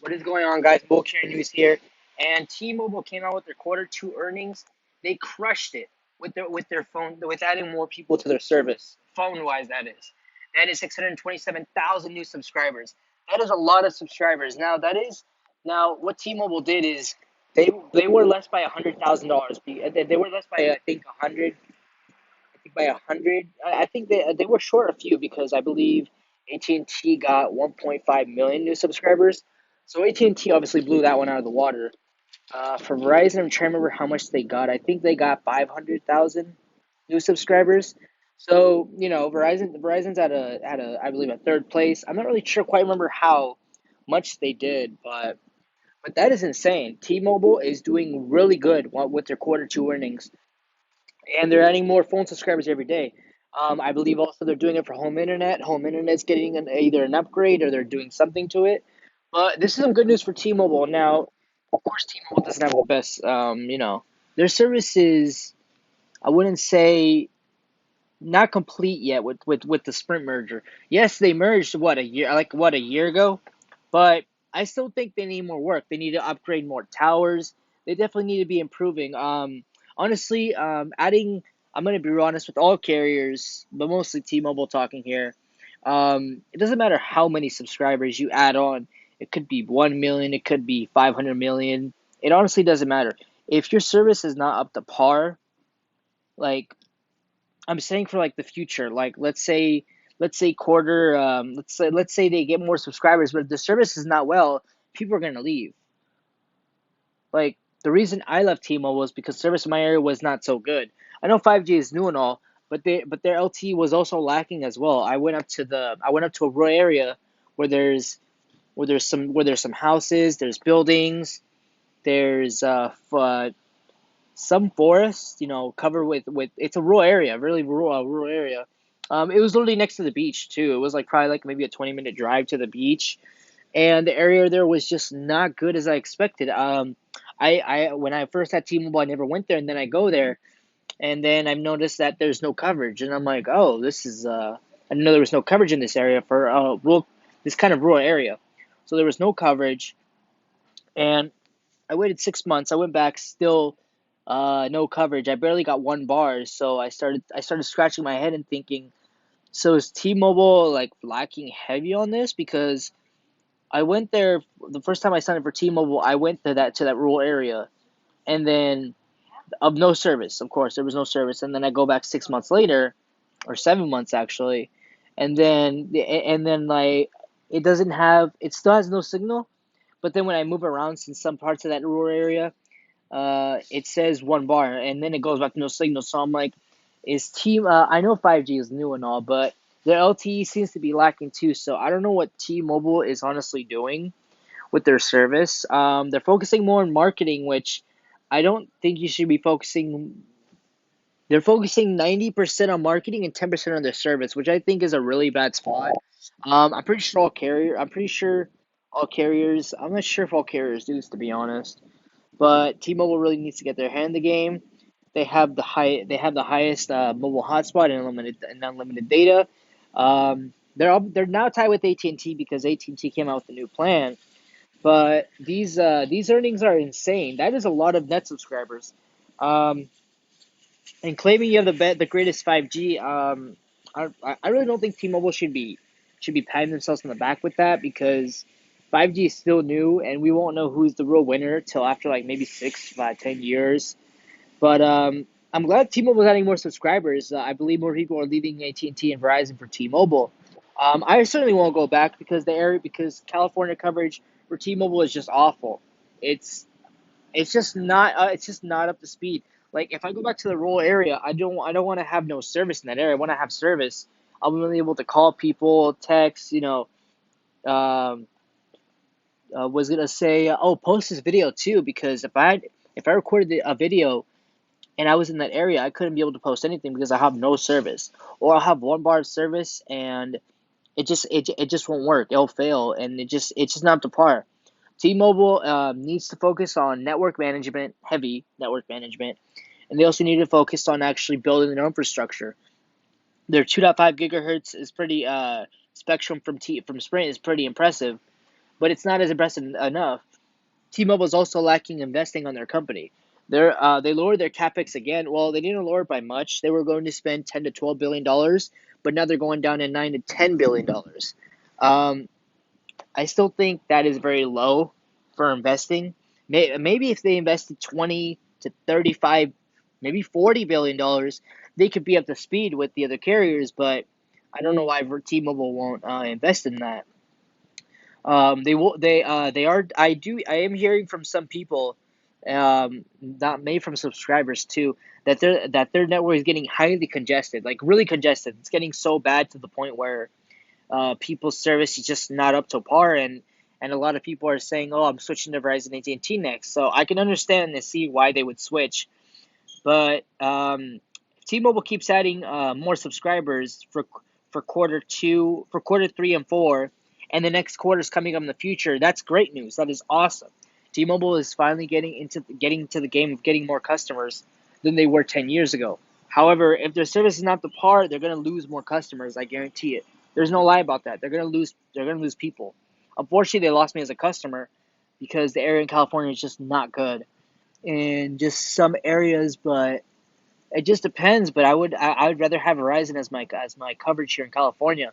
What is going on, guys? Bull Carrier News here. And T-Mobile came out with their quarter two earnings. They crushed it with their phone, with adding more people to their service, phone wise. That is 627,000 new subscribers. That is a lot of subscribers. Now what T-Mobile did is they were less by $100,000. They were less by, I think, 100. I think by 100. I think they were short a few because I believe AT&T got 1.5 million new subscribers. So AT&T obviously blew that one out of the water. For Verizon, I'm trying to remember how much they got. I think they got 500,000 new subscribers. So Verizon's at a I believe a third place. I'm not really sure quite remember how much they did, but that is insane. T-Mobile is doing really good with their quarter two earnings, and they're adding more phone subscribers every day. I believe also they're doing it for home internet. Home internet's getting either an upgrade or they're doing something to it. But this is some good news for T-Mobile. Now, of course, T-Mobile doesn't have the best. Their service is, I wouldn't say, not complete yet with the Sprint merger. Yes, they merged a year ago, but I still think they need more work. They need to upgrade more towers. They definitely need to be improving. Honestly, adding. I'm gonna be real honest with all carriers, but mostly T-Mobile talking here. It doesn't matter how many subscribers you add on. It could be 1 million. It could be 500 million. It honestly doesn't matter. If your service is not up to par, like I'm saying for like the future, like let's say quarter, let's say they get more subscribers, but if the service is not well, people are gonna leave. Like the reason I left T-Mobile is because service in my area was not so good. I know 5G is new and all, but their LTE was also lacking as well. I went up to a rural area where there's some houses, there's buildings, there's some forest, covered with it's a rural area, really rural area. It was literally next to the beach too. It was like probably like maybe a 20-minute drive to the beach, and the area there was just not good as I expected. I when I first had T-Mobile, I never went there, and then I go there, and then I've noticed that there's no coverage, and I'm like, oh, this is I didn't know there was no coverage in this area for this kind of rural area. So there was no coverage, and I waited 6 months. I went back, still no coverage. I barely got 1 bar, so I started scratching my head and thinking, so is T-Mobile like lacking heavy on this? Because I went there the first time I signed up for T-Mobile. I went to that rural area, and then of no service. Of course, there was no service, and then I go back 6 months later, or 7 months actually, and then like it still has no signal. But then when I move around in some parts of that rural area, it says 1 bar, and then it goes back to no signal. So I'm like, I know 5G is new and all, but their LTE seems to be lacking too. So I don't know what T-Mobile is honestly doing with their service. They're focusing more on marketing, which I don't think you should be focusing. They're focusing 90% on marketing and 10% on their service, which I think is a really bad spot. I'm pretty sure all carriers. I'm not sure if all carriers do this, to be honest. But T-Mobile really needs to get their hand in the game. They have the highest mobile hotspot and unlimited data. They're now tied with AT&T because AT&T came out with a new plan. But these earnings are insane. That is a lot of net subscribers. Um, and claiming you have the greatest 5G. I really don't think T-Mobile should be patting themselves on the back with that, because 5G is still new and we won't know who's the real winner till after like maybe 6, 5, 10 years. But I'm glad T-Mobile is adding more subscribers. I believe more people are leaving AT&T and Verizon for T-Mobile. I certainly won't go back because California coverage for T-Mobile is just awful. It's it's just not up to speed. Like if I go back to the rural area, I don't want to have no service in that area. I want to have service. I'll be able to call people, text. Um, was gonna say, oh, post this video too, because if I recorded a video and I was in that area, I couldn't be able to post anything because I have no service, or I'll have 1 bar of service and it just won't work. It'll fail, and it's just not up to par. T-Mobile needs to focus on network management, heavy network management, and they also need to focus on actually building their infrastructure. Their 2.5 gigahertz is pretty spectrum from Sprint is pretty impressive, but it's not as impressive enough. T-Mobile is also lacking investing on their company. They lowered their capex again. Well, they didn't lower it by much. They were going to spend $10 to $12 billion, but now they're going down to $9 to $10 billion. Um, I still think that is very low for investing. Maybe if they invested 20 to 35, maybe $40 billion, they could be up to speed with the other carriers. But I don't know why T-Mobile won't invest in that. They will. They are. I am hearing from some people, not maybe from subscribers too, that their network is getting highly congested, like really congested. It's getting so bad to the point where people's service is just not up to par, and a lot of people are saying, "Oh, I'm switching to Verizon AT&T next." So I can understand and see why they would switch, but if T-Mobile keeps adding more subscribers for quarter 3 and 4, and the next quarters coming up in the future. That's great news. That is awesome. T-Mobile is finally getting to the game of getting more customers than they were 10 years ago. However, if their service is not the par, they're going to lose more customers. I guarantee it. There's no lie about that. They're going to lose. They're going to lose people. Unfortunately, they lost me as a customer because the area in California is just not good in just some areas, but it just depends. But I would rather have Verizon as my coverage here in California.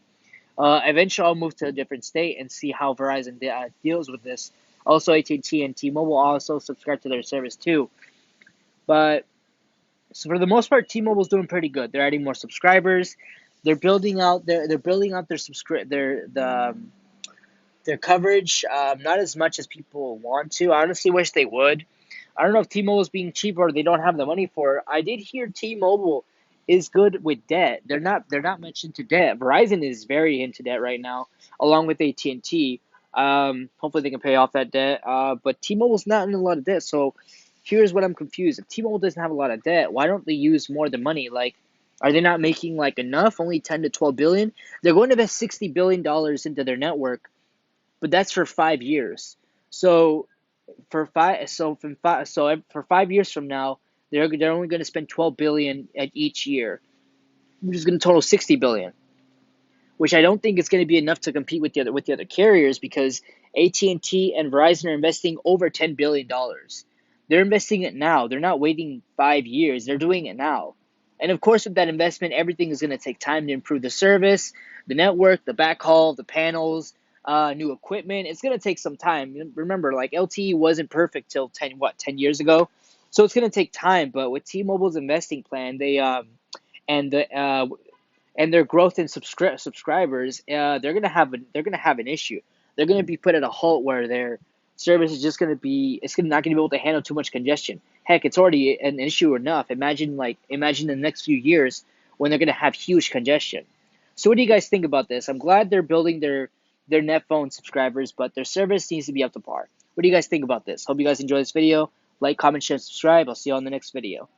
Eventually, I'll move to a different state and see how Verizon deals with this. Also, AT&T and T-Mobile also subscribe to their service too. But so for the most part, T-Mobile's doing pretty good. They're adding more subscribers. They're building out their coverage. Not as much as people want to. I honestly wish they would. I don't know if T-Mobile is being cheap or they don't have the money for it. I did hear T-Mobile is good with debt. They're not much into debt. Verizon is very into debt right now, along with AT&T. Hopefully they can pay off that debt. But T-Mobile's not in a lot of debt. So here's what I'm confused. If T-Mobile doesn't have a lot of debt, why don't they use more of the money? Like, are they not making like enough? Only 10 to 12 billion. They're going to invest $60 billion into their network, but that's for 5 years. So for 5 years from now, they're only going to spend 12 billion at each year, which is going to total 60 billion, which I don't think is going to be enough to compete with the other carriers because AT&T and Verizon are investing over $10 billion. They're investing it now. They're not waiting 5 years. They're doing it now. And of course, with that investment, everything is going to take time to improve the service, the network, the backhaul, the panels, new equipment. It's going to take some time. Remember, like LTE wasn't perfect till 10 years ago. So it's going to take time. But with T-Mobile's investing plan, and the and their growth in subscribers, they're gonna have an issue. They're gonna be put at a halt where their service is just gonna be it's not gonna be able to handle too much congestion. Heck, it's already an issue enough. Imagine the next few years when they're gonna have huge congestion. So what do you guys think about this? I'm glad they're building their net phone subscribers, but their service needs to be up to par. What do you guys think about this? Hope you guys enjoy this video. Like, comment, share, subscribe. I'll see you on the next video.